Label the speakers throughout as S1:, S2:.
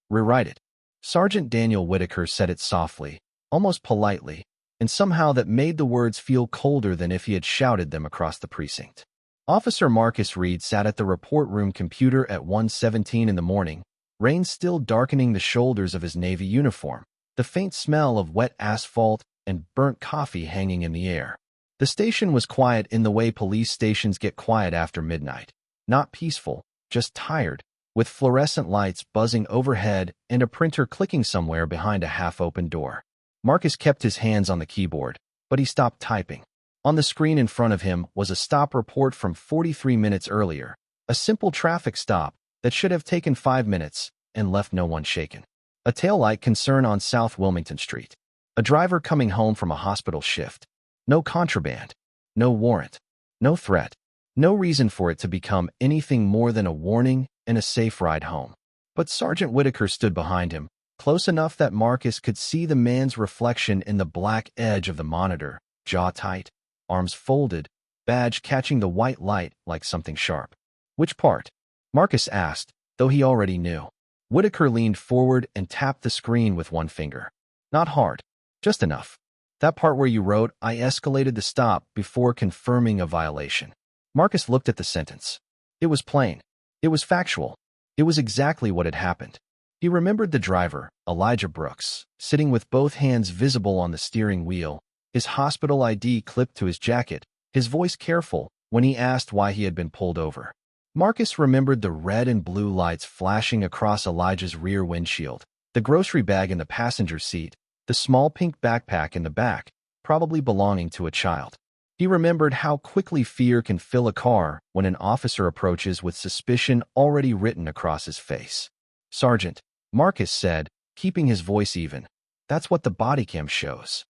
S1: Rewrite it. Sergeant Daniel Whitaker said it softly, almost politely, and somehow that made the words feel colder than if he had shouted them across the precinct. Officer Marcus Reed sat at the report room computer at 1:17 in the morning, rain still darkening the shoulders of his Navy uniform, the faint smell of wet asphalt and burnt coffee hanging in the air. The station was quiet in the way police stations get quiet after midnight. Not peaceful, just tired, with fluorescent lights buzzing overhead and a printer clicking somewhere behind a half-open door. Marcus kept his hands on the keyboard, but he stopped typing. On the screen in front of him was a stop report from 43 minutes earlier, a simple traffic stop that should have taken 5 minutes and left no one shaken. A taillight concern on South Wilmington Street. A driver coming home from a hospital shift. No contraband. No warrant. No threat. No reason for it to become anything more than a warning and a safe ride home. But Sergeant Whitaker stood behind him, close enough that Marcus could see the man's reflection in the black edge of the monitor, jaw tight, arms folded, badge catching the white light like something sharp. Which part? Marcus asked, though he already knew. Whitaker leaned forward and tapped the screen with one finger. Not hard, just enough. That part where you wrote, "I escalated the stop" before confirming a violation. Marcus looked at the sentence. It was plain. It was factual. It was exactly what had happened. He remembered the driver, Elijah Brooks, sitting with both hands visible on the steering wheel, his hospital ID clipped to his jacket, his voice careful when he asked why he had been pulled over. Marcus remembered the red and blue lights flashing across Elijah's rear windshield, the grocery bag in the passenger seat, the small pink backpack in the back, probably belonging to a child. He remembered how quickly fear can fill a car when an officer approaches with suspicion already written across his face. "Sergeant," Marcus said, keeping his voice even. "That's what the body cam shows."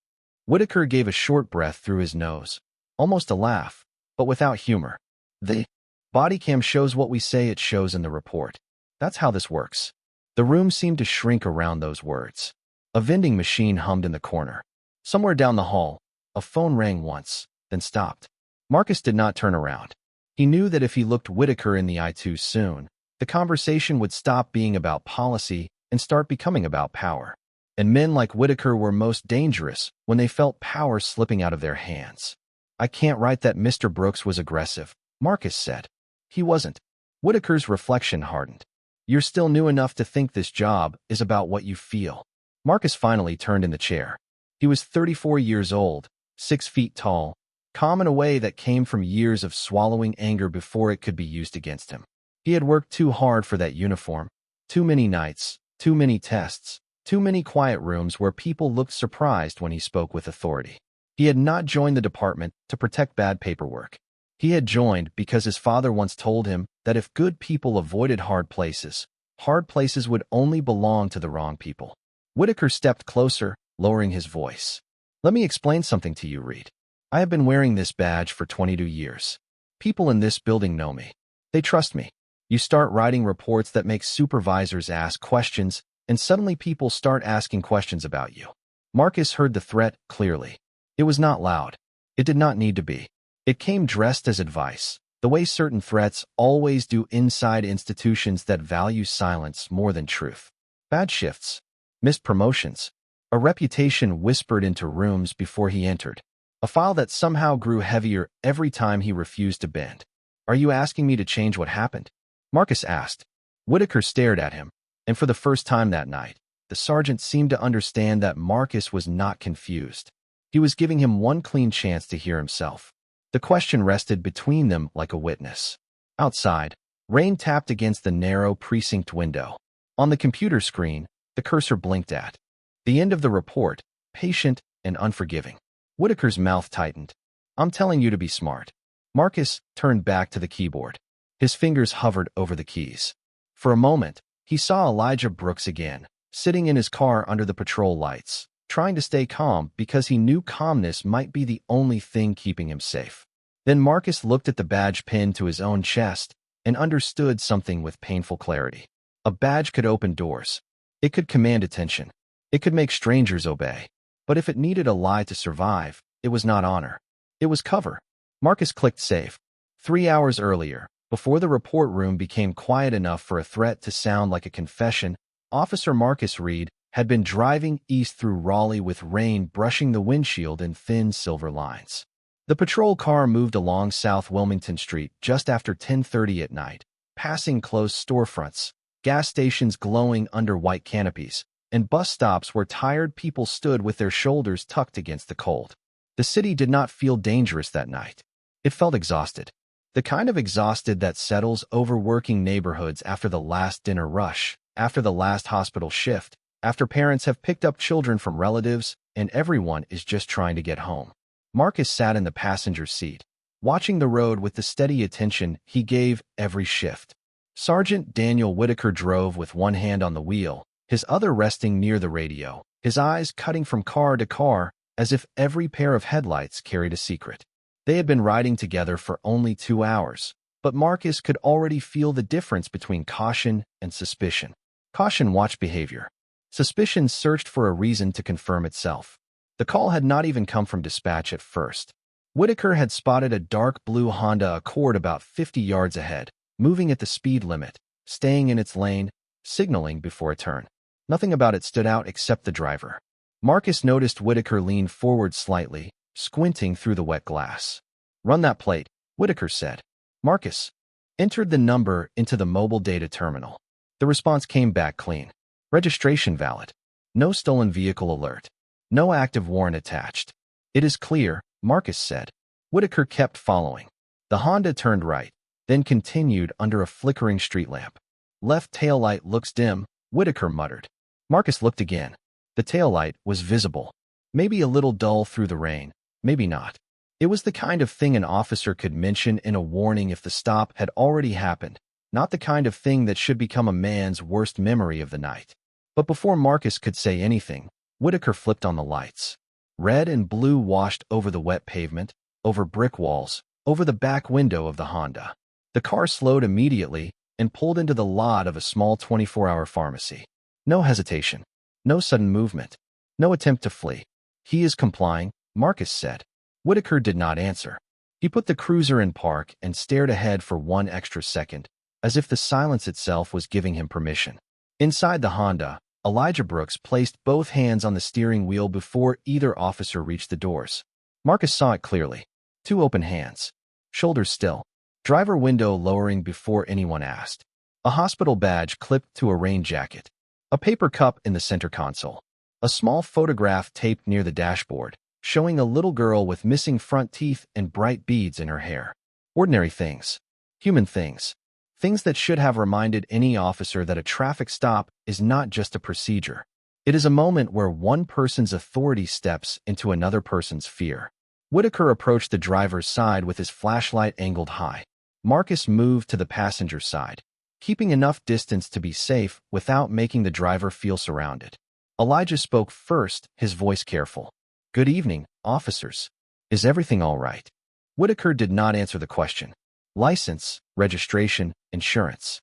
S1: Whitaker gave a short breath through his nose, almost a laugh, but without humor. "The body cam shows what we say it shows in the report. That's how this works." The room seemed to shrink around those words. A vending machine hummed in the corner. Somewhere down the hall, a phone rang once, then stopped. Marcus did not turn around. He knew that if he looked Whitaker in the eye too soon, the conversation would stop being about policy and start becoming about power. And men like Whitaker were most dangerous when they felt power slipping out of their hands. "I can't write that Mr. Brooks was aggressive," Marcus said. He wasn't. Whitaker's reflection hardened. "You're still new enough to think this job is about what you feel." Marcus finally turned in the chair. He was 34 years old, 6 feet tall, calm in a way that came from years of swallowing anger before it could be used against him. He had worked too hard for that uniform. Too many nights, too many tests, too many quiet rooms where people looked surprised when he spoke with authority. He had not joined the department to protect bad paperwork. He had joined because his father once told him that if good people avoided hard places would only belong to the wrong people. Whitaker stepped closer, lowering his voice. "Let me explain something to you, Reed. I have been wearing this badge for 22 years. People in this building know me. They trust me. You start writing reports that make supervisors ask questions, and suddenly people start asking questions about you." Marcus heard the threat clearly. It was not loud. It did not need to be. It came dressed as advice, the way certain threats always do inside institutions that value silence more than truth. Bad shifts. Missed promotions. A reputation whispered into rooms before he entered. A file that somehow grew heavier every time he refused to bend. "Are you asking me to change what happened?" Marcus asked. Whitaker stared at him, and for the first time that night, the sergeant seemed to understand that Marcus was not confused. He was giving him one clean chance to hear himself. The question rested between them like a witness. Outside, rain tapped against the narrow precinct window. On the computer screen, the cursor blinked at the end of the report, patient and unforgiving. Whitaker's mouth tightened. "I'm telling you to be smart." Marcus turned back to the keyboard. His fingers hovered over the keys. For a moment, he saw Elijah Brooks again, sitting in his car under the patrol lights, trying to stay calm because he knew calmness might be the only thing keeping him safe. Then Marcus looked at the badge pinned to his own chest and understood something with painful clarity. A badge could open doors. It could command attention. It could make strangers obey. But if it needed a lie to survive, it was not honor. It was cover. Marcus clicked save. 3 hours earlier, before the report room became quiet enough for a threat to sound like a confession, Officer Marcus Reed had been driving east through Raleigh with rain brushing the windshield in thin silver lines. The patrol car moved along South Wilmington Street just after 10:30 at night, passing closed storefronts, gas stations glowing under white canopies, and bus stops where tired people stood with their shoulders tucked against the cold. The city did not feel dangerous that night. It felt exhausted. The kind of exhausted that settles over working neighborhoods after the last dinner rush, after the last hospital shift, after parents have picked up children from relatives, and everyone is just trying to get home. Marcus sat in the passenger seat, watching the road with the steady attention he gave every shift. Sergeant Daniel Whitaker drove with one hand on the wheel, his other resting near the radio, his eyes cutting from car to car as if every pair of headlights carried a secret. They had been riding together for only 2 hours, but Marcus could already feel the difference between caution and suspicion. Caution watched behavior. Suspicion searched for a reason to confirm itself. The call had not even come from dispatch at first. Whitaker had spotted a dark blue Honda Accord about 50 yards ahead, moving at the speed limit, staying in its lane, signaling before a turn. Nothing about it stood out except the driver. Marcus noticed Whitaker lean forward slightly, squinting through the wet glass. "Run that plate," Whitaker said. Marcus entered the number into the mobile data terminal. The response came back clean. Registration valid. No stolen vehicle alert. No active warrant attached. "It is clear," Marcus said. Whitaker kept following. The Honda turned right, then continued under a flickering street lamp. "Left taillight looks dim," Whitaker muttered. Marcus looked again. The taillight was visible. Maybe a little dull through the rain, maybe not. It was the kind of thing an officer could mention in a warning if the stop had already happened, not the kind of thing that should become a man's worst memory of the night. But before Marcus could say anything, Whitaker flipped on the lights. Red and blue washed over the wet pavement, over brick walls, over the back window of the Honda. The car slowed immediately and pulled into the lot of a small 24-hour pharmacy. No hesitation. No sudden movement. No attempt to flee. "He is complying," Marcus said. Whitaker did not answer. He put the cruiser in park and stared ahead for one extra second, as if the silence itself was giving him permission. Inside the Honda, Elijah Brooks placed both hands on the steering wheel before either officer reached the doors. Marcus saw it clearly. 2 open hands. Shoulders still. Driver window lowering before anyone asked. A hospital badge clipped to a rain jacket. A paper cup in the center console. A small photograph taped near the dashboard, showing a little girl with missing front teeth and bright beads in her hair. Ordinary things. Human things. Things that should have reminded any officer that a traffic stop is not just a procedure. It is a moment where one person's authority steps into another person's fear. Whitaker approached the driver's side with his flashlight angled high. Marcus moved to the passenger side, keeping enough distance to be safe without making the driver feel surrounded. Elijah spoke first, his voice careful. "Good evening, officers. Is everything all right?" Whitaker did not answer the question. "License, registration, insurance."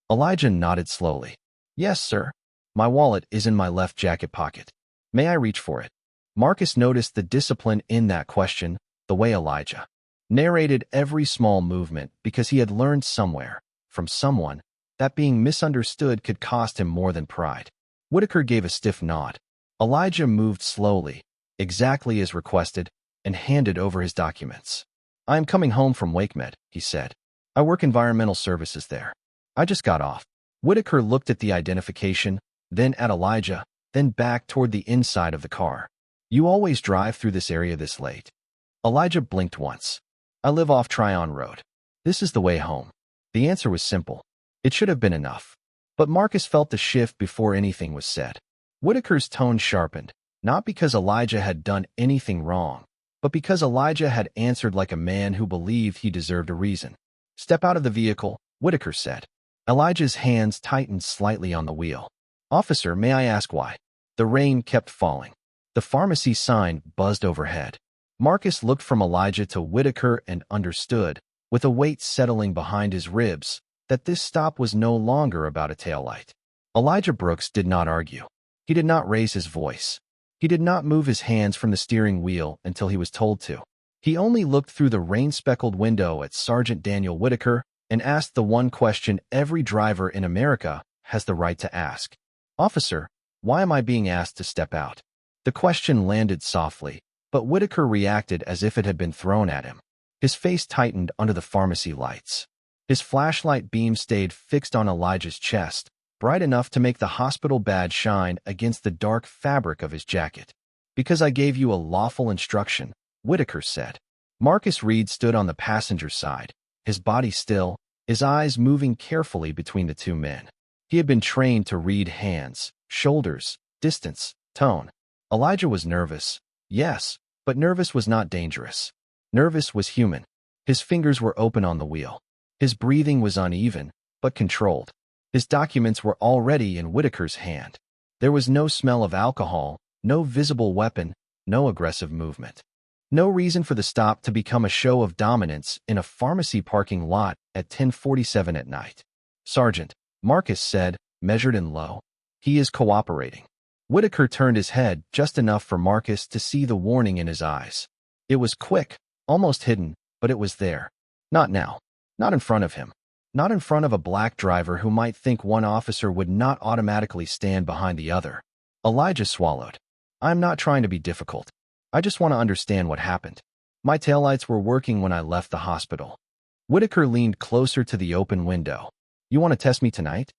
S1: Elijah nodded slowly. "Yes, sir. My wallet is in my left jacket pocket. May I reach for it?" Marcus noticed the discipline in that question, the way Elijah narrated every small movement because he had learned somewhere, from someone, that being misunderstood could cost him more than pride. Whitaker gave a stiff nod. Elijah moved slowly, exactly as requested, and handed over his documents. "I am coming home from WakeMed," he said. "I work environmental services there. I just got off." Whitaker looked at the identification, then at Elijah, then back toward the inside of the car. "You always drive through this area this late?" Elijah blinked once. "I live off Tryon Road. This is the way home." The answer was simple. It should have been enough. But Marcus felt the shift before anything was said. Whitaker's tone sharpened, not because Elijah had done anything wrong, but because Elijah had answered like a man who believed he deserved a reason. "Step out of the vehicle," Whitaker said. Elijah's hands tightened slightly on the wheel. "Officer, may I ask why?" The rain kept falling. The pharmacy sign buzzed overhead. Marcus looked from Elijah to Whitaker and understood, with a weight settling behind his ribs, that this stop was no longer about a taillight. Elijah Brooks did not argue. He did not raise his voice. He did not move his hands from the steering wheel until he was told to. He only looked through the rain-speckled window at Sergeant Daniel Whitaker and asked the one question every driver in America has the right to ask. "Officer, why am I being asked to step out?" The question landed softly, but Whitaker reacted as if it had been thrown at him. His face tightened under the pharmacy lights. His flashlight beam stayed fixed on Elijah's chest, bright enough to make the hospital badge shine against the dark fabric of his jacket. "Because I gave you a lawful instruction," Whitaker said. Marcus Reed stood on the passenger side, his body still, his eyes moving carefully between the two men. He had been trained to read hands, shoulders, distance, tone. Elijah was nervous, yes, but nervous was not dangerous. Nervous was human. His fingers were open on the wheel. His breathing was uneven, but controlled. His documents were already in Whitaker's hand. There was no smell of alcohol, no visible weapon, no aggressive movement. No reason for the stop to become a show of dominance in a pharmacy parking lot at 10:47 at night. "Sergeant," Marcus said, measured and low. "He is cooperating." Whitaker turned his head just enough for Marcus to see the warning in his eyes. It was quick, almost hidden, but it was there. Not now. Not in front of him. Not in front of a black driver who might think one officer would not automatically stand behind the other. Elijah swallowed. "I'm not trying to be difficult. I just want to understand what happened. My taillights were working when I left the hospital." Whitaker leaned closer to the open window. "You want to test me tonight?"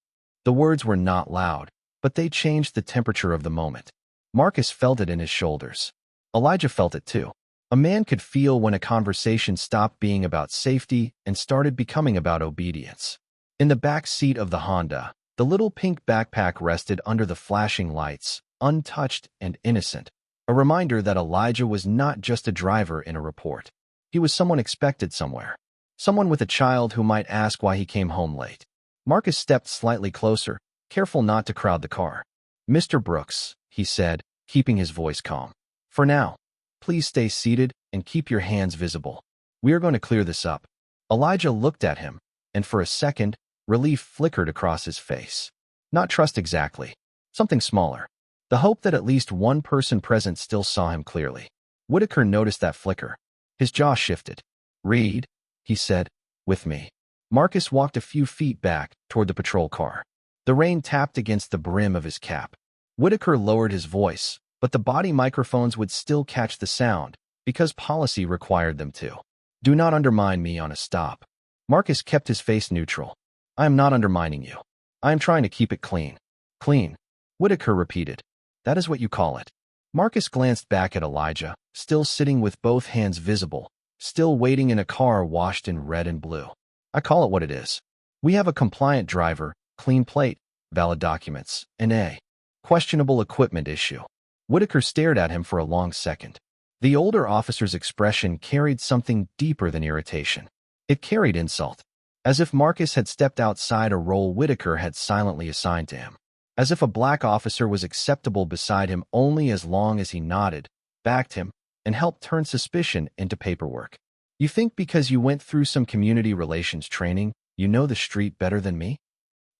S1: The words were not loud, but they changed the temperature of the moment. Marcus felt it in his shoulders. Elijah felt it too. A man could feel when a conversation stopped being about safety and started becoming about obedience. In the back seat of the Honda, the little pink backpack rested under the flashing lights, untouched and innocent, a reminder that Elijah was not just a driver in a report. He was someone expected somewhere. Someone with a child who might ask why he came home late. Marcus stepped slightly closer, careful not to crowd the car. "Mr. Brooks," he said, keeping his voice calm. "For now, please stay seated and keep your hands visible. We are going to clear this up." Elijah looked at him, and for a second, relief flickered across his face. Not trust exactly. Something smaller. The hope that at least one person present still saw him clearly. Whitaker noticed that flicker. His jaw shifted. "Reed," he said, "with me." Marcus walked a few feet back toward the patrol car. The rain tapped against the brim of his cap. Whitaker lowered his voice, but the body microphones would still catch the sound, because policy required them to. "Do not undermine me on a stop." Marcus kept his face neutral. "I am not undermining you. I am trying to keep it clean." "Clean," Whitaker repeated. "That is what you call it." Marcus glanced back at Elijah, still sitting with both hands visible, still waiting in a car washed in red and blue. "I call it what it is. We have a compliant driver, clean plate, valid documents, and a questionable equipment issue." Whitaker stared at him for a long second. The older officer's expression carried something deeper than irritation. It carried insult, as if Marcus had stepped outside a role Whitaker had silently assigned to him. As if a black officer was acceptable beside him only as long as he nodded, backed him, and helped turn suspicion into paperwork. "You think because you went through some community relations training, you know the street better than me?"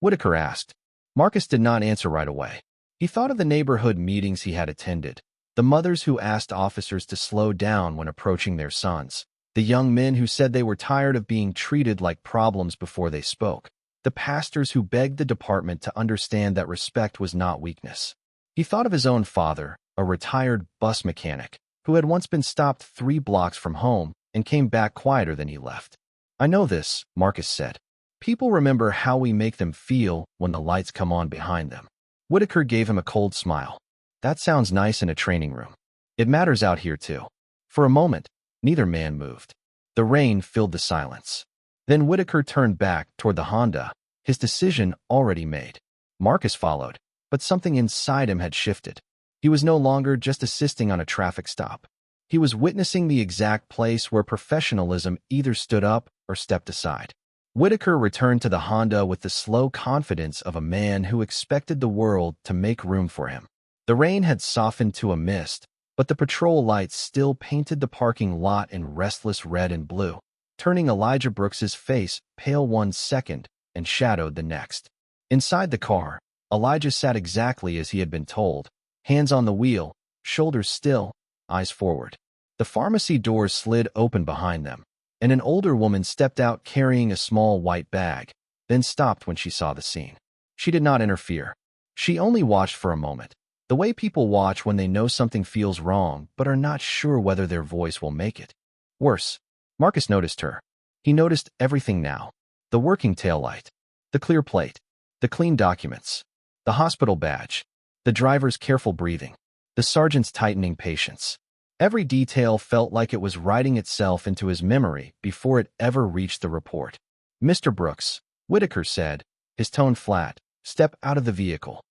S1: Whitaker asked. Marcus did not answer right away. He thought of the neighborhood meetings he had attended, the mothers who asked officers to slow down when approaching their sons, the young men who said they were tired of being treated like problems before they spoke, the pastors who begged the department to understand that respect was not weakness. He thought of his own father, a retired bus mechanic, who had once been stopped 3 blocks from home and came back quieter than he left. "I know this," Marcus said. "People remember how we make them feel when the lights come on behind them." Whitaker gave him a cold smile. "That sounds nice in a training room. It matters out here too." For a moment, neither man moved. The rain filled the silence. Then Whitaker turned back toward the Honda, his decision already made. Marcus followed, but something inside him had shifted. He was no longer just assisting on a traffic stop. He was witnessing the exact place where professionalism either stood up or stepped aside. Whitaker returned to the Honda with the slow confidence of a man who expected the world to make room for him. The rain had softened to a mist, but the patrol lights still painted the parking lot in restless red and blue, turning Elijah Brooks's face pale one second and shadowed the next. Inside the car, Elijah sat exactly as he had been told, hands on the wheel, shoulders still, eyes forward. The pharmacy doors slid open behind them, and an older woman stepped out carrying a small white bag, then stopped when she saw the scene. She did not interfere. She only watched for a moment, the way people watch when they know something feels wrong but are not sure whether their voice will make it. Worse, Marcus noticed her. He noticed everything now. The working taillight, the clear plate, the clean documents, the hospital badge, the driver's careful breathing, the sergeant's tightening patience. Every detail felt like it was writing itself into his memory before it ever reached the report. "Mr. Brooks," Whitaker said, his tone flat, "step out of the vehicle."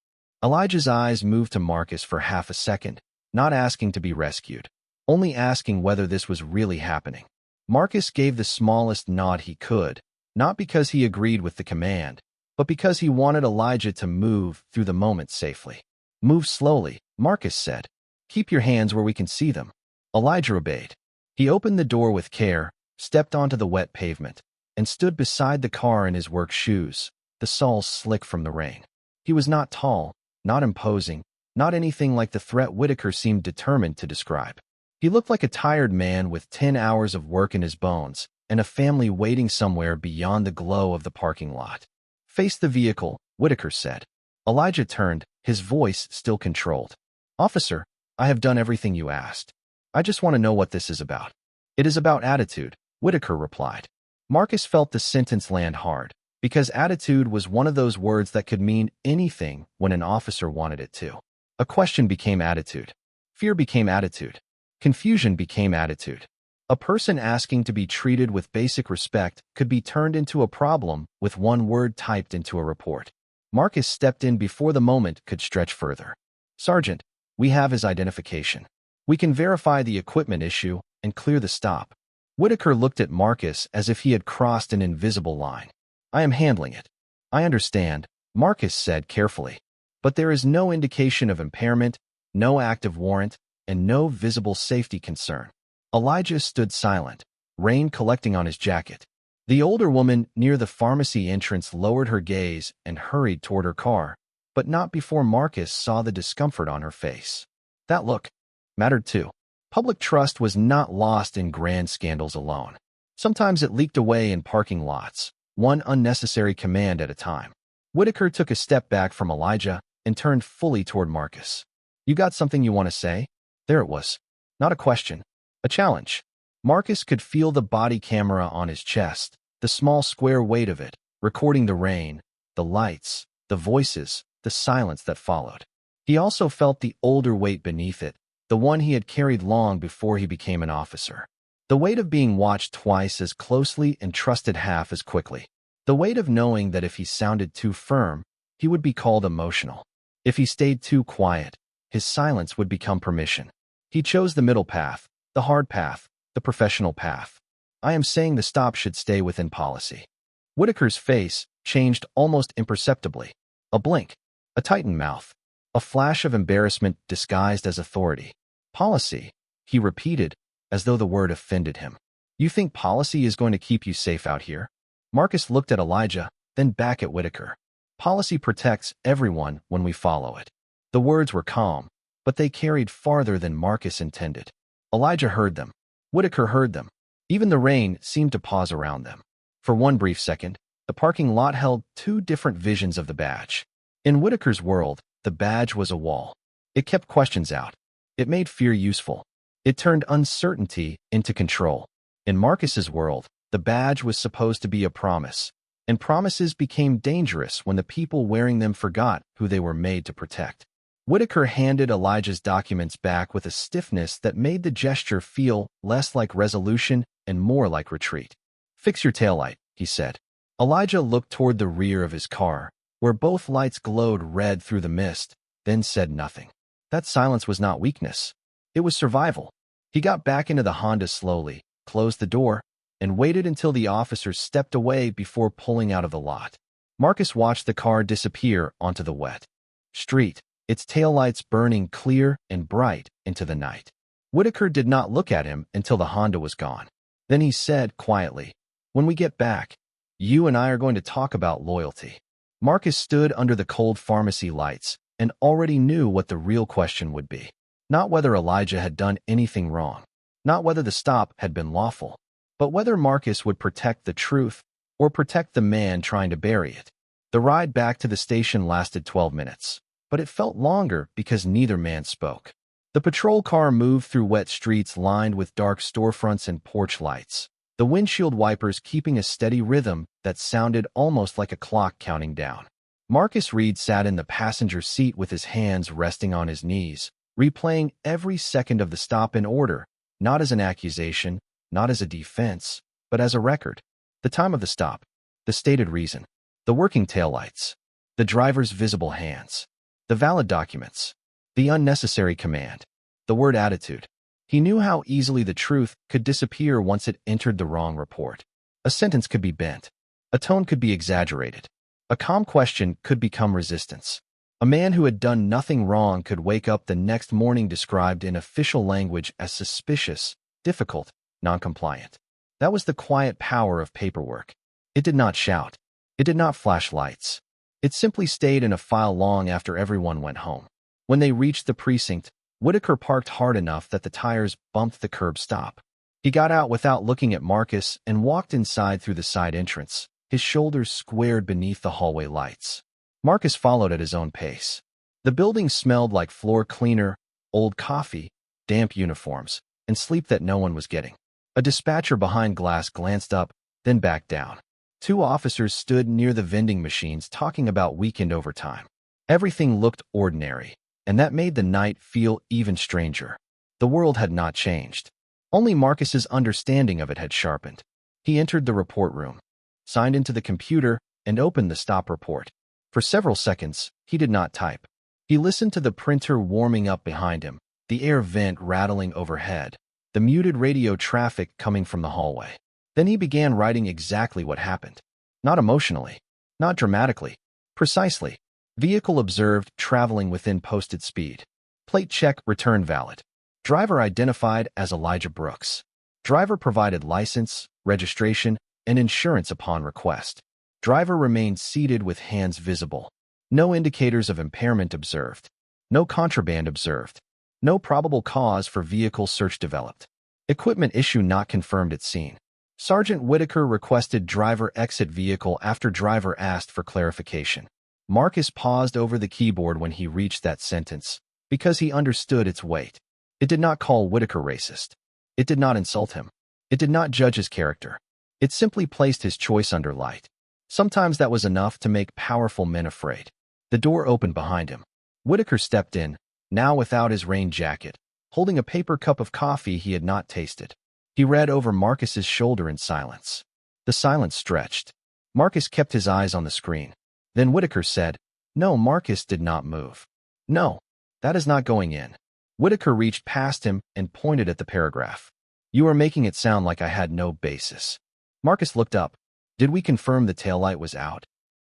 S1: Elijah's eyes moved to Marcus for half a second, not asking to be rescued, only asking whether this was really happening. Marcus gave the smallest nod he could, not because he agreed with the command, but because he wanted Elijah to move through the moment safely. "Move slowly," Marcus said. "Keep your hands where we can see them." Elijah obeyed. He opened the door with care, stepped onto the wet pavement, and stood beside the car in his work shoes, the soles slick from the rain. He was not tall, not imposing, not anything like the threat Whitaker seemed determined to describe. He looked like a tired man with 10 hours of work in his bones and a family waiting somewhere beyond the glow of the parking lot. "Face the vehicle," Whitaker said. Elijah turned, his voice still controlled. "Officer, I have done everything you asked. I just want to know what this is about." "It is about attitude," Whitaker replied. Marcus felt the sentence land hard, because attitude was one of those words that could mean anything when an officer wanted it to. A question became attitude. Fear became attitude. Confusion became attitude. A person asking to be treated with basic respect could be turned into a problem with one word typed into a report. Marcus stepped in before the moment could stretch further. "Sergeant, we have his identification. We can verify the equipment issue and clear the stop." Whitaker looked at Marcus as if he had crossed an invisible line. "I am handling it." "I understand," Marcus said carefully. "But there is no indication of impairment, no active warrant, and no visible safety concern." Elijah stood silent, rain collecting on his jacket. The older woman near the pharmacy entrance lowered her gaze and hurried toward her car, but not before Marcus saw the discomfort on her face. That look mattered too. Public trust was not lost in grand scandals alone. Sometimes it leaked away in parking lots, one unnecessary command at a time. Whitaker took a step back from Elijah and turned fully toward Marcus. "You got something you want to say?" There it was. Not a question, a challenge. Marcus could feel the body camera on his chest, the small square weight of it, recording the rain, the lights, the voices, the silence that followed. He also felt the older weight beneath it, the one he had carried long before he became an officer. The weight of being watched twice as closely and trusted half as quickly. The weight of knowing that if he sounded too firm, he would be called emotional. If he stayed too quiet, his silence would become permission. He chose the middle path, the hard path, the professional path. "I am saying the stop should stay within policy." Whitaker's face changed almost imperceptibly. A blink, a tightened mouth, a flash of embarrassment disguised as authority. "Policy," he repeated, as though the word offended him. "You think policy is going to keep you safe out here?" Marcus looked at Elijah, then back at Whitaker. "Policy protects everyone when we follow it." The words were calm, but they carried farther than Marcus intended. Elijah heard them. Whitaker heard them. Even the rain seemed to pause around them. For one brief second, the parking lot held two different visions of the badge. In Whitaker's world, the badge was a wall. It kept questions out. It made fear useful. It turned uncertainty into control. In Marcus's world, the badge was supposed to be a promise, and promises became dangerous when the people wearing them forgot who they were made to protect. Whitaker handed Elijah's documents back with a stiffness that made the gesture feel less like resolution and more like retreat. "Fix your taillight," he said. Elijah looked toward the rear of his car, where both lights glowed red through the mist, then said nothing. That silence was not weakness. It was survival. He got back into the Honda slowly, closed the door, and waited until the officers stepped away before pulling out of the lot. Marcus watched the car disappear onto the wet street, its taillights burning clear and bright into the night. Whitaker did not look at him until the Honda was gone. Then he said quietly, "When we get back, you and I are going to talk about loyalty." Marcus stood under the cold pharmacy lights and already knew what the real question would be. Not whether Elijah had done anything wrong, not whether the stop had been lawful, but whether Marcus would protect the truth or protect the man trying to bury it. The ride back to the station lasted 12 minutes. but it felt longer because neither man spoke. The patrol car moved through wet streets lined with dark storefronts and porch lights, the windshield wipers keeping a steady rhythm that sounded almost like a clock counting down. Marcus Reed sat in the passenger seat with his hands resting on his knees, replaying every second of the stop in order, not as an accusation, not as a defense, but as a record. The time of the stop, the stated reason, the working taillights, the driver's visible hands, the valid documents, the unnecessary command, the word attitude. He knew how easily the truth could disappear once it entered the wrong report. A sentence could be bent. A tone could be exaggerated. A calm question could become resistance. A man who had done nothing wrong could wake up the next morning described in official language as suspicious, difficult, non-compliant. That was the quiet power of paperwork. It did not shout. It did not flash lights. It simply stayed in a file long after everyone went home. When they reached the precinct, Whitaker parked hard enough that the tires bumped the curb stop. He got out without looking at Marcus and walked inside through the side entrance, his shoulders squared beneath the hallway lights. Marcus followed at his own pace. The building smelled like floor cleaner, old coffee, damp uniforms, and sleep that no one was getting. A dispatcher behind glass glanced up, then back down. Two officers stood near the vending machines talking about weekend overtime. Everything looked ordinary, and that made the night feel even stranger. The world had not changed. Only Marcus's understanding of it had sharpened. He entered the report room, signed into the computer, and opened the stop report. For several seconds, he did not type. He listened to the printer warming up behind him, the air vent rattling overhead, the muted radio traffic coming from the hallway. Then he began writing exactly what happened. Not emotionally, not dramatically, precisely. Vehicle observed traveling within posted speed. Plate check returned valid. Driver identified as Elijah Brooks. Driver provided license, registration, and insurance upon request. Driver remained seated with hands visible. No indicators of impairment observed. No contraband observed. No probable cause for vehicle search developed. Equipment issue not confirmed at scene. Sergeant Whitaker requested driver exit vehicle after driver asked for clarification. Marcus paused over the keyboard when he reached that sentence, because he understood its weight. It did not call Whitaker racist. It did not insult him. It did not judge his character. It simply placed his choice under light. Sometimes that was enough to make powerful men afraid. The door opened behind him. Whitaker stepped in, now without his rain jacket, holding a paper cup of coffee he had not tasted. He read over Marcus's shoulder in silence. The silence stretched. Marcus kept his eyes on the screen. Then Whitaker said, "No." Marcus did not move. "No, that is not going in." Whitaker reached past him and pointed at the paragraph. "You are making it sound like I had no basis." Marcus looked up. "Did we confirm the taillight was out?"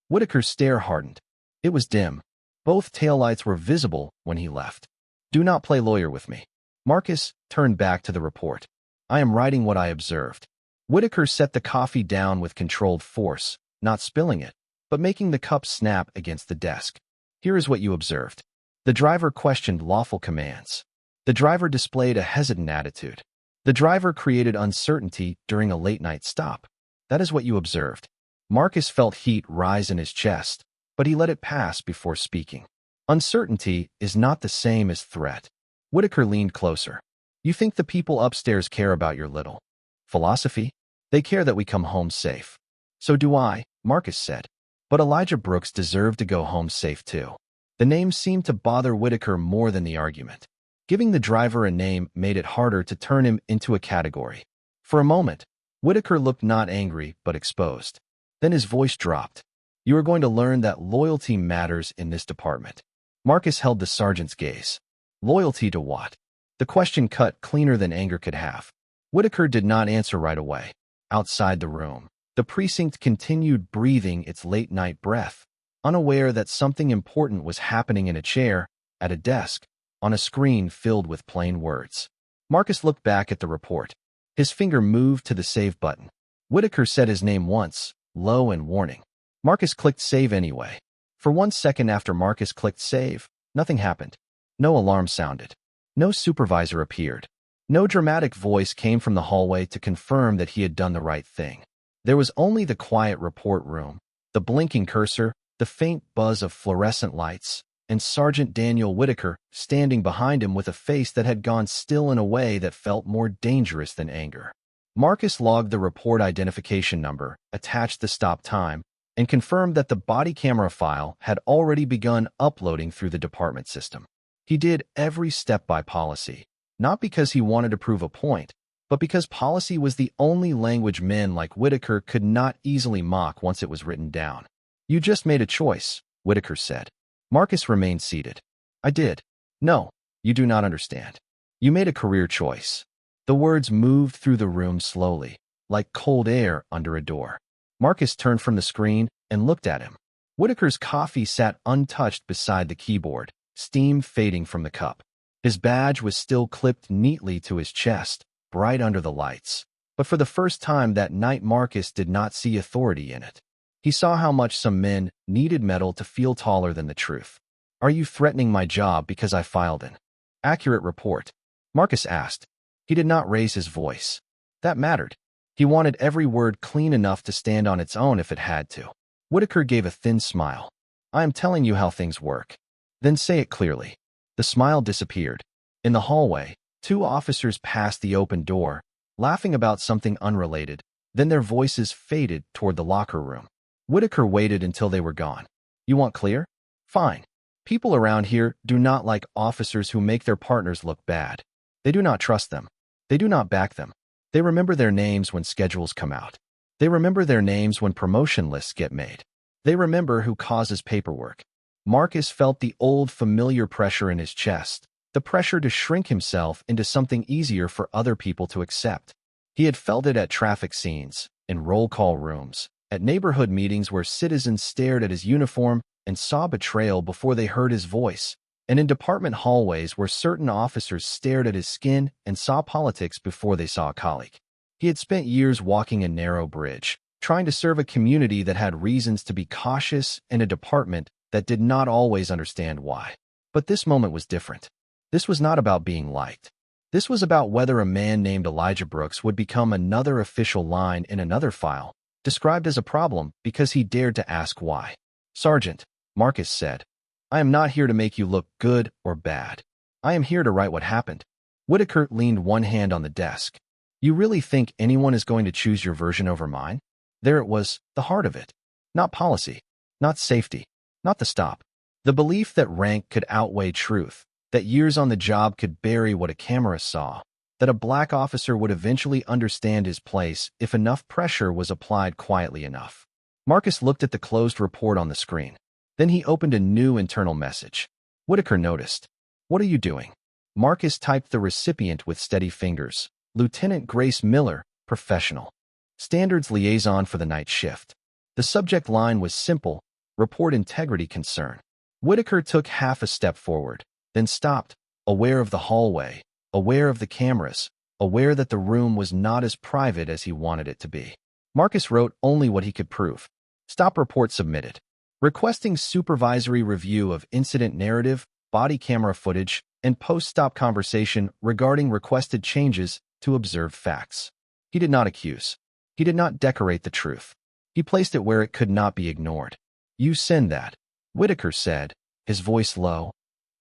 S1: Whitaker's stare hardened. It was dim. Both taillights were visible when he left. "Do not play lawyer with me." Marcus turned back to the report. "I am writing what I observed." Whitaker set the coffee down with controlled force, not spilling it, but making the cup snap against the desk. "Here is what you observed." The driver questioned lawful commands. The driver displayed a hesitant attitude. The driver created uncertainty during a late-night stop. That is what you observed. Marcus felt heat rise in his chest, but he let it pass before speaking. Uncertainty is not the same as threat. Whitaker leaned closer. "You think the people upstairs care about your little philosophy? They care that we come home safe." "So do I," Marcus said. But Elijah Brooks deserved to go home safe too. The name seemed to bother Whitaker more than the argument. Giving the driver a name made it harder to turn him into a category. For a moment, Whitaker looked not angry but exposed. Then his voice dropped. "You are going to learn that loyalty matters in this department." Marcus held the sergeant's gaze. Loyalty to what? The question cut cleaner than anger could have. Whitaker did not answer right away. Outside the room, the precinct continued breathing its late-night breath, unaware that something important was happening in a chair, at a desk, on a screen filled with plain words. Marcus looked back at the report. His finger moved to the save button. Whitaker said his name once, low and warning. Marcus clicked save anyway. For 1 second after Marcus clicked save, nothing happened. No alarm sounded. No supervisor appeared. No dramatic voice came from the hallway to confirm that he had done the right thing. There was only the quiet report room, the blinking cursor, the faint buzz of fluorescent lights, and Sergeant Daniel Whitaker standing behind him with a face that had gone still in a way that felt more dangerous than anger. Marcus logged the report identification number, attached the stop time, and confirmed that the body camera file had already begun uploading through the department system. He did every step by policy, not because he wanted to prove a point, but because policy was the only language men like Whitaker could not easily mock once it was written down. "You just made a choice," Whitaker said. Marcus remained seated. "I did." "No, you do not understand. You made a career choice." The words moved through the room slowly, like cold air under a door. Marcus turned from the screen and looked at him. Whitaker's coffee sat untouched beside the keyboard, steam fading from the cup. His badge was still clipped neatly to his chest, bright under the lights. But for the first time that night, Marcus did not see authority in it. He saw how much some men needed metal to feel taller than the truth. "Are you threatening my job because I filed an accurate report?" Marcus asked. He did not raise his voice. That mattered. He wanted every word clean enough to stand on its own if it had to. Whitaker gave a thin smile. "I am telling you how things work." "Then say it clearly." The smile disappeared. In the hallway, two officers passed the open door, laughing about something unrelated. Then their voices faded toward the locker room. Whitaker waited until they were gone. "You want clear? Fine. People around here do not like officers who make their partners look bad. They do not trust them. They do not back them. They remember their names when schedules come out. They remember their names when promotion lists get made. They remember who causes paperwork." Marcus felt the old familiar pressure in his chest, the pressure to shrink himself into something easier for other people to accept. He had felt it at traffic scenes, in roll call rooms, at neighborhood meetings where citizens stared at his uniform and saw betrayal before they heard his voice, and in department hallways where certain officers stared at his skin and saw politics before they saw a colleague. He had spent years walking a narrow bridge, trying to serve a community that had reasons to be cautious and a department that did not always understand why. But this moment was different. This was not about being liked. This was about whether a man named Elijah Brooks would become another official line in another file, described as a problem because he dared to ask why. "Sergeant," Marcus said, "I am not here to make you look good or bad. I am here to write what happened." Whitaker leaned one hand on the desk. "You really think anyone is going to choose your version over mine?" There it was, the heart of it. Not policy, not safety, not the stop. The belief that rank could outweigh truth, that years on the job could bury what a camera saw, that a black officer would eventually understand his place if enough pressure was applied quietly enough. Marcus looked at the closed report on the screen. Then he opened a new internal message. Whitaker noticed. "What are you doing?" Marcus typed the recipient with steady fingers. "Lieutenant Grace Miller, professional. Standards liaison for the night shift." The subject line was simple: report integrity concern. Whitaker took half a step forward, then stopped, aware of the hallway, aware of the cameras, aware that the room was not as private as he wanted it to be. Marcus wrote only what he could prove. Stop report submitted. Requesting supervisory review of incident narrative, body camera footage, and post-stop conversation regarding requested changes to observed facts. He did not accuse. He did not decorate the truth. He placed it where it could not be ignored. "You send that," Whitaker said, his voice low,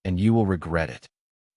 S1: "and you will regret it."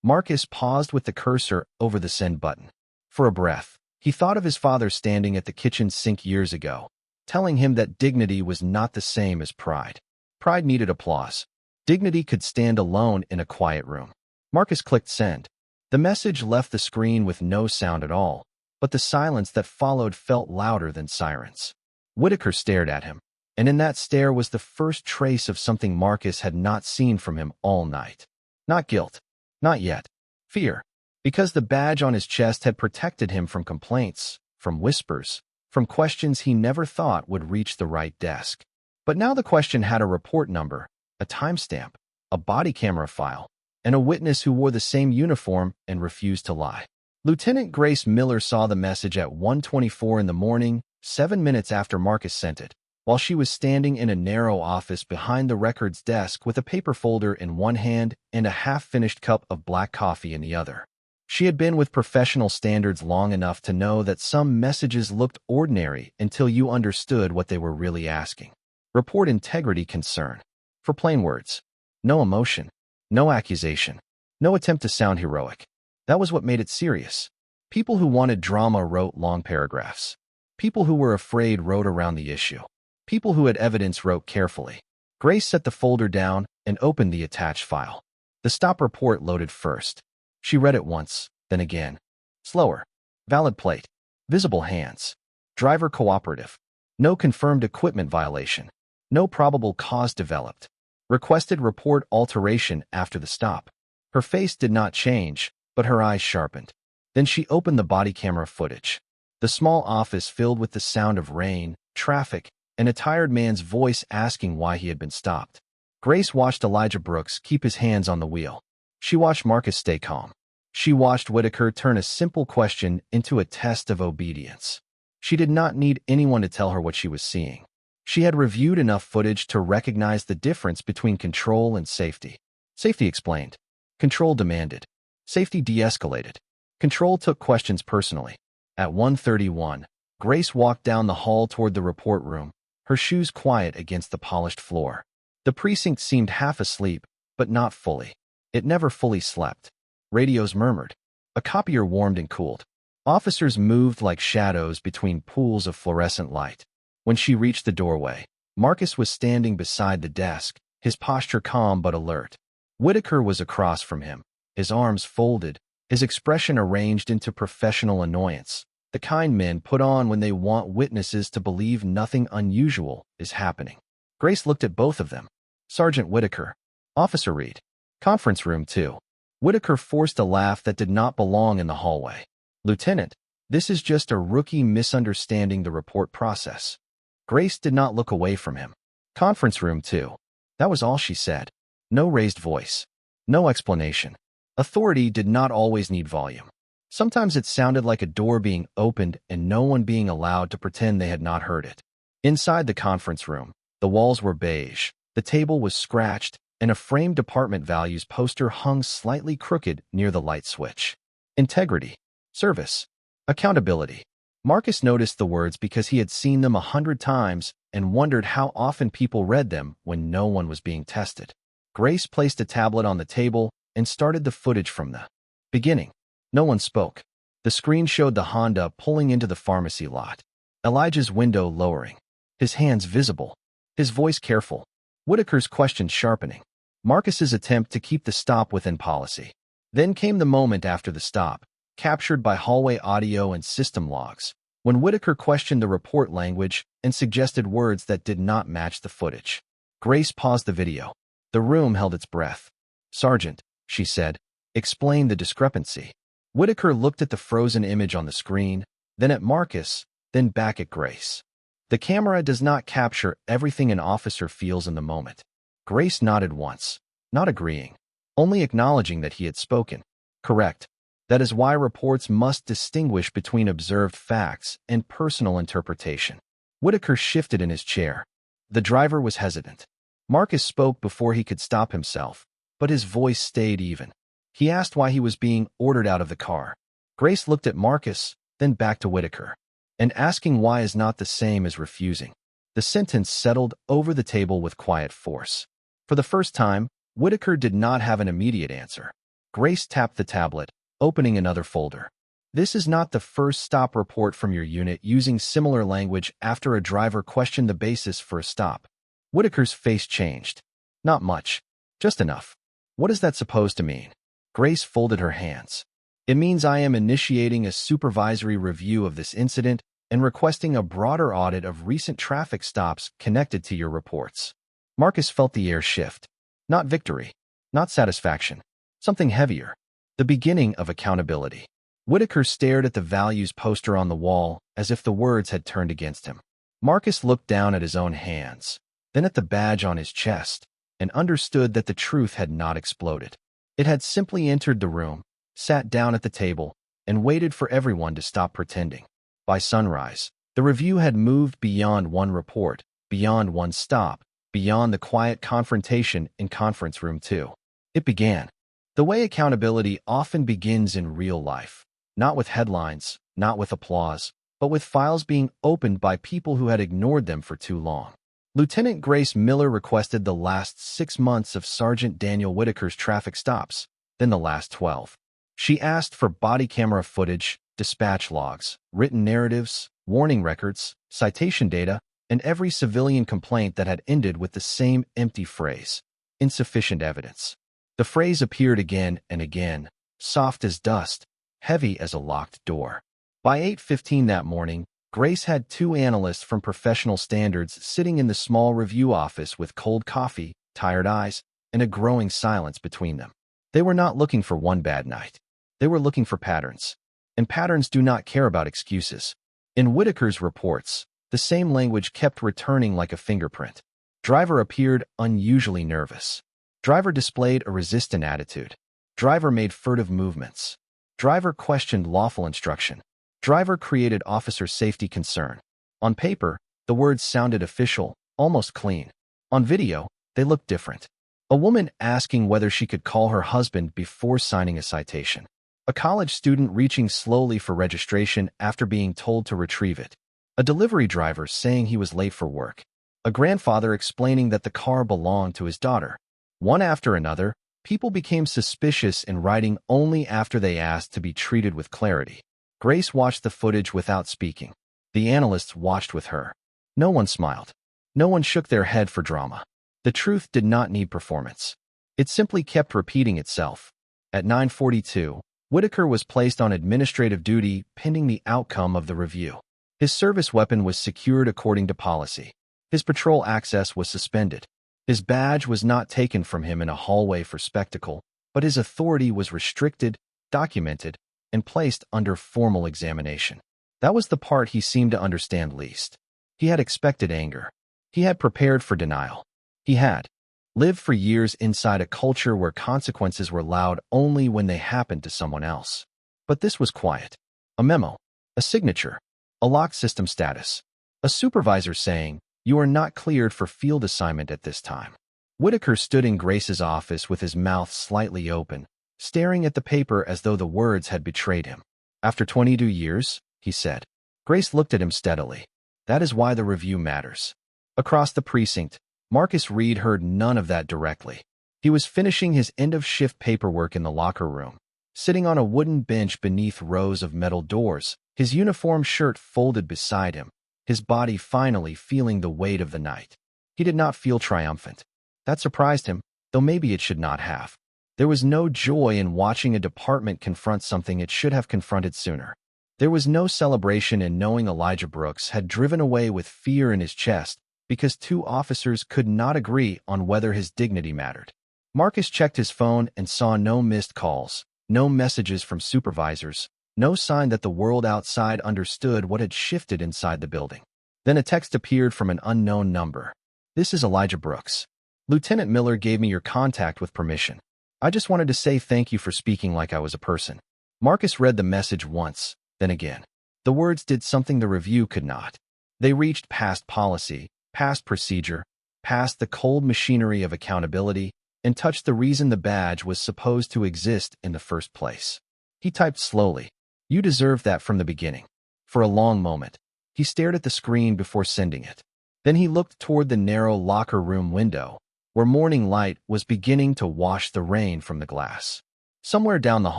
S1: Marcus paused with the cursor over the send button. For a breath, he thought of his father standing at the kitchen sink years ago, telling him that dignity was not the same as pride. Pride needed applause. Dignity could stand alone in a quiet room. Marcus clicked send. The message left the screen with no sound at all, but the silence that followed felt louder than sirens. Whitaker stared at him, and in that stare was the first trace of something Marcus had not seen from him all night. Not guilt. Not yet. Fear. Because the badge on his chest had protected him from complaints, from whispers, from questions he never thought would reach the right desk. But now the question had a report number, a timestamp, a body camera file, and a witness who wore the same uniform and refused to lie. Lieutenant Grace Miller saw the message at 1:24 in the morning, 7 minutes after Marcus sent it, while she was standing in a narrow office behind the records desk with a paper folder in one hand and a half-finished cup of black coffee in the other. She had been with professional standards long enough to know that some messages looked ordinary until you understood what they were really asking. Report integrity concern. For plain words. No emotion. No accusation. No attempt to sound heroic. That was what made it serious. People who wanted drama wrote long paragraphs. People who were afraid wrote around the issue. People who had evidence wrote carefully. Grace set the folder down and opened the attached file. The stop report loaded first. She read it once, then again. Slower. Valid plate. Visible hands. Driver cooperative. No confirmed equipment violation. No probable cause developed. Requested report alteration after the stop. Her face did not change, but her eyes sharpened. Then she opened the body camera footage. The small office filled with the sound of rain, traffic, and a tired man's voice asking why he had been stopped. Grace watched Elijah Brooks keep his hands on the wheel. She watched Marcus stay calm. She watched Whitaker turn a simple question into a test of obedience. She did not need anyone to tell her what she was seeing. She had reviewed enough footage to recognize the difference between control and safety. Safety explained. Control demanded. Safety de-escalated. Control took questions personally. At 1:31, Grace walked down the hall toward the report room, her shoes quiet against the polished floor. The precinct seemed half asleep, but not fully. It never fully slept. Radios murmured. A copier warmed and cooled. Officers moved like shadows between pools of fluorescent light. When she reached the doorway, Marcus was standing beside the desk, his posture calm but alert. Whitaker was across from him, his arms folded, his expression arranged into professional annoyance, the kind men put on when they want witnesses to believe nothing unusual is happening. Grace looked at both of them. Sergeant Whitaker. Officer Reed. Conference room 2. Whitaker forced a laugh that did not belong in the hallway. Lieutenant, this is just a rookie misunderstanding the report process. Grace did not look away from him. Conference room 2. That was all she said. No raised voice. No explanation. Authority did not always need volume. Sometimes it sounded like a door being opened and no one being allowed to pretend they had not heard it. Inside the conference room, the walls were beige, the table was scratched, and a framed department values poster hung slightly crooked near the light switch. Integrity. Service. Accountability. Marcus noticed the words because he had seen them 100 times and wondered how often people read them when no one was being tested. Grace placed a tablet on the table and started the footage from the beginning. No one spoke. The screen showed the Honda pulling into the pharmacy lot. Elijah's window lowering. His hands visible. His voice careful. Whitaker's question sharpening. Marcus's attempt to keep the stop within policy. Then came the moment after the stop, captured by hallway audio and system logs, when Whitaker questioned the report language and suggested words that did not match the footage. Grace paused the video. The room held its breath. Sergeant, she said, explain the discrepancy. Whitaker looked at the frozen image on the screen, then at Marcus, then back at Grace. The camera does not capture everything an officer feels in the moment. Grace nodded once, not agreeing, only acknowledging that he had spoken. Correct. That is why reports must distinguish between observed facts and personal interpretation. Whitaker shifted in his chair. The driver was hesitant. Marcus spoke before he could stop himself, but his voice stayed even. He asked why he was being ordered out of the car. Grace looked at Marcus, then back to Whitaker. And asking why is not the same as refusing. The sentence settled over the table with quiet force. For the first time, Whitaker did not have an immediate answer. Grace tapped the tablet, opening another folder. This is not the first stop report from your unit using similar language after a driver questioned the basis for a stop. Whitaker's face changed. Not much. Just enough. What is that supposed to mean? Grace folded her hands. It means I am initiating a supervisory review of this incident and requesting a broader audit of recent traffic stops connected to your reports. Marcus felt the air shift. Not victory. Not satisfaction. Something heavier. The beginning of accountability. Whitaker stared at the values poster on the wall as if the words had turned against him. Marcus looked down at his own hands, then at the badge on his chest, and understood that the truth had not exploded. It had simply entered the room, sat down at the table, and waited for everyone to stop pretending. By sunrise, the review had moved beyond one report, beyond one stop, beyond the quiet confrontation in conference room 2. It began. The way accountability often begins in real life, not with headlines, not with applause, but with files being opened by people who had ignored them for too long. Lieutenant Grace Miller requested the last 6 months of Sergeant Daniel Whitaker's traffic stops, then the last 12. She asked for body camera footage, dispatch logs, written narratives, warning records, citation data, and every civilian complaint that had ended with the same empty phrase, insufficient evidence. The phrase appeared again and again, soft as dust, heavy as a locked door. By 8:15 that morning, Grace had 2 analysts from Professional Standards sitting in the small review office with cold coffee, tired eyes, and a growing silence between them. They were not looking for one bad night. They were looking for patterns. And patterns do not care about excuses. In Whitaker's reports, the same language kept returning like a fingerprint. Driver appeared unusually nervous. Driver displayed a resistant attitude. Driver made furtive movements. Driver questioned lawful instruction. Driver created officer safety concern. On paper, the words sounded official, almost clean. On video, they looked different. A woman asking whether she could call her husband before signing a citation. A college student reaching slowly for registration after being told to retrieve it. A delivery driver saying he was late for work. A grandfather explaining that the car belonged to his daughter. One after another, people became suspicious in writing only after they asked to be treated with clarity. Grace watched the footage without speaking. The analysts watched with her. No one smiled. No one shook their head for drama. The truth did not need performance. It simply kept repeating itself. At 9:42, Whitaker was placed on administrative duty pending the outcome of the review. His service weapon was secured according to policy. His patrol access was suspended. His badge was not taken from him in a hallway for spectacle, but his authority was restricted, documented, and placed under formal examination. That was the part he seemed to understand least. He had expected anger. He had prepared for denial. He had lived for years inside a culture where consequences were loud only when they happened to someone else. But this was quiet. A memo, a signature, a locked system status, a supervisor saying, "You are not cleared for field assignment at this time." Whitaker stood in Grace's office with his mouth slightly open, staring at the paper as though the words had betrayed him. "After 22 years, he said. Grace looked at him steadily. "That is why the review matters." Across the precinct, Marcus Reed heard none of that directly. He was finishing his end-of-shift paperwork in the locker room, sitting on a wooden bench beneath rows of metal doors, his uniform shirt folded beside him, his body finally feeling the weight of the night. He did not feel triumphant. That surprised him, though maybe it should not have. There was no joy in watching a department confront something it should have confronted sooner. There was no celebration in knowing Elijah Brooks had driven away with fear in his chest because 2 officers could not agree on whether his dignity mattered. Marcus checked his phone and saw no missed calls, no messages from supervisors, no sign that the world outside understood what had shifted inside the building. Then a text appeared from an unknown number. "This is Elijah Brooks. Lieutenant Miller gave me your contact with permission. I just wanted to say thank you for speaking like I was a person." Marcus read the message once, then again. The words did something the review could not. They reached past policy, past procedure, past the cold machinery of accountability, and touched the reason the badge was supposed to exist in the first place. He typed slowly. "You deserved that from the beginning." For a long moment, he stared at the screen before sending it. Then he looked toward the narrow locker room window, where morning light was beginning to wash the rain from the glass. Somewhere down the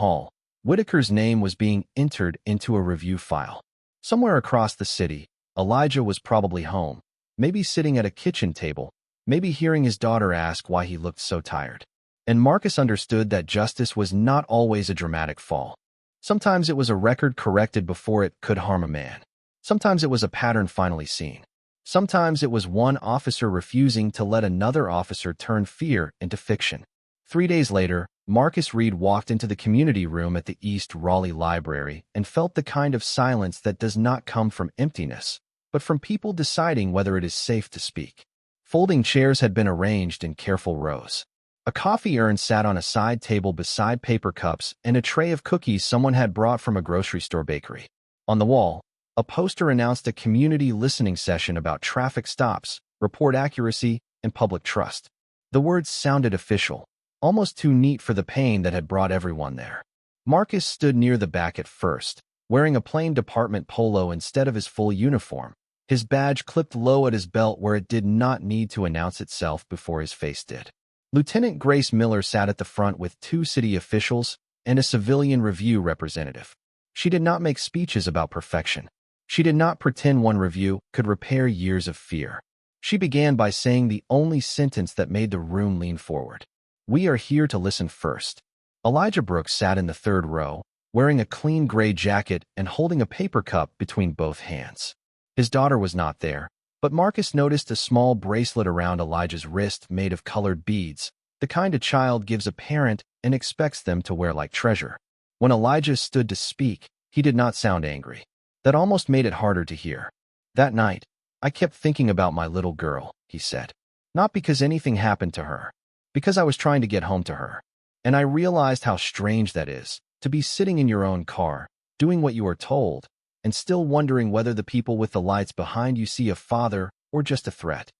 S1: hall, Whitaker's name was being entered into a review file. Somewhere across the city, Elijah was probably home, maybe sitting at a kitchen table, maybe hearing his daughter ask why he looked so tired. And Marcus understood that justice was not always a dramatic fall. Sometimes it was a record corrected before it could harm a man. Sometimes it was a pattern finally seen. Sometimes it was one officer refusing to let another officer turn fear into fiction. 3 days later, Marcus Reed walked into the community room at the East Raleigh Library and felt the kind of silence that does not come from emptiness, but from people deciding whether it is safe to speak. Folding chairs had been arranged in careful rows. A coffee urn sat on a side table beside paper cups and a tray of cookies someone had brought from a grocery store bakery. On the wall, a poster announced a community listening session about traffic stops, report accuracy, and public trust. The words sounded official, almost too neat for the pain that had brought everyone there. Marcus stood near the back at first, wearing a plain department polo instead of his full uniform, his badge clipped low at his belt where it did not need to announce itself before his face did. Lieutenant Grace Miller sat at the front with 2 city officials and a civilian review representative. She did not make speeches about perfection. She did not pretend one review could repair years of fear. She began by saying the only sentence that made the room lean forward. "We are here to listen first." Elijah Brooks sat in the 3rd row, wearing a clean gray jacket and holding a paper cup between both hands. His daughter was not there, but Marcus noticed a small bracelet around Elijah's wrist made of colored beads, the kind a child gives a parent and expects them to wear like treasure. When Elijah stood to speak, he did not sound angry. That almost made it harder to hear. "That night, I kept thinking about my little girl," he said. "Not because anything happened to her, because I was trying to get home to her. And I realized how strange that is, to be sitting in your own car, doing what you are told, and still wondering whether the people with the lights behind you see a father or just a threat."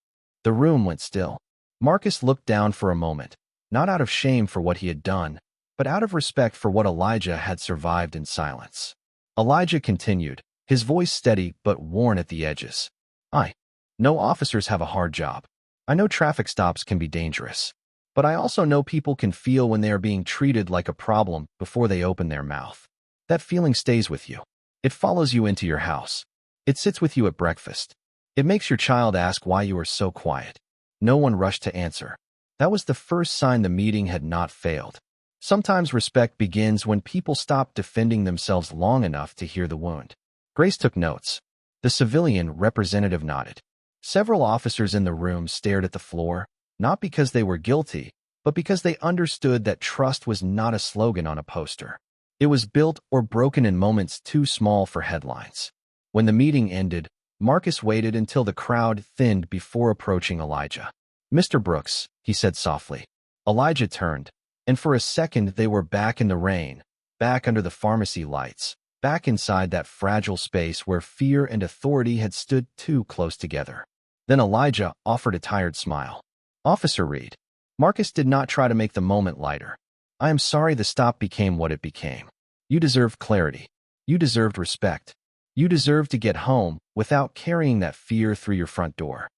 S1: The room went still. Marcus looked down for a moment, not out of shame for what he had done, but out of respect for what Elijah had survived in silence. Elijah continued, his voice steady but worn at the edges. "I know officers have a hard job. I know traffic stops can be dangerous. But I also know people can feel when they are being treated like a problem before they open their mouth. That feeling stays with you. It follows you into your house. It sits with you at breakfast. It makes your child ask why you are so quiet." No one rushed to answer. That was the first sign the meeting had not failed. Sometimes respect begins when people stop defending themselves long enough to hear the wound. Grace took notes. The civilian representative nodded. Several officers in the room stared at the floor, not because they were guilty, but because they understood that trust was not a slogan on a poster. It was built or broken in moments too small for headlines. When the meeting ended, Marcus waited until the crowd thinned before approaching Elijah. "Mr. Brooks," he said softly. Elijah turned, and for a second they were back in the rain, back under the pharmacy lights, back inside that fragile space where fear and authority had stood too close together. Then Elijah offered a tired smile. "Officer Reed." Marcus did not try to make the moment lighter. "I am sorry the stop became what it became. You deserved clarity. You deserved respect. You deserved to get home without carrying that fear through your front door."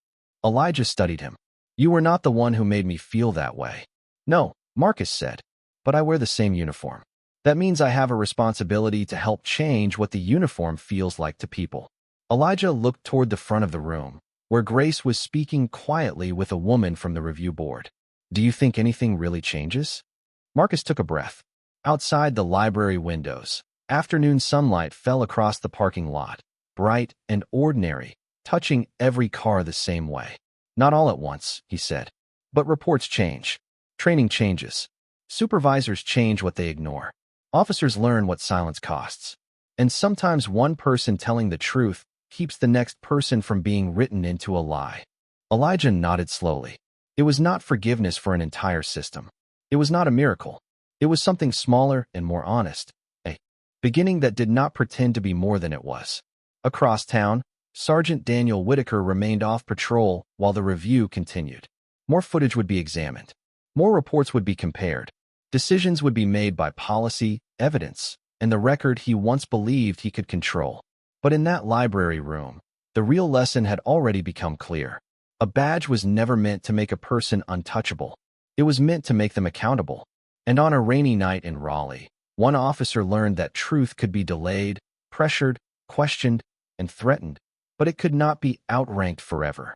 S1: Elijah studied him. "You were not the one who made me feel that way." "No," Marcus said, "but I wear the same uniform. That means I have a responsibility to help change what the uniform feels like to people." Elijah looked toward the front of the room, where Grace was speaking quietly with a woman from the review board. "Do you think anything really changes?" Marcus took a breath. Outside the library windows, afternoon sunlight fell across the parking lot, bright and ordinary, touching every car the same way. "Not all at once," he said. "But reports change. Training changes. Supervisors change what they ignore. Officers learn what silence costs. And sometimes one person telling the truth keeps the next person from being written into a lie." Elijah nodded slowly. It was not forgiveness for an entire system. It was not a miracle. It was something smaller and more honest. A beginning that did not pretend to be more than it was. Across town, Sergeant Daniel Whitaker remained off patrol while the review continued. More footage would be examined. More reports would be compared. Decisions would be made by policy, evidence, and the record he once believed he could control. But in that library room, the real lesson had already become clear. A badge was never meant to make a person untouchable. It was meant to make them accountable. And on a rainy night in Raleigh, one officer learned that truth could be delayed, pressured, questioned, and threatened, but it could not be outranked forever.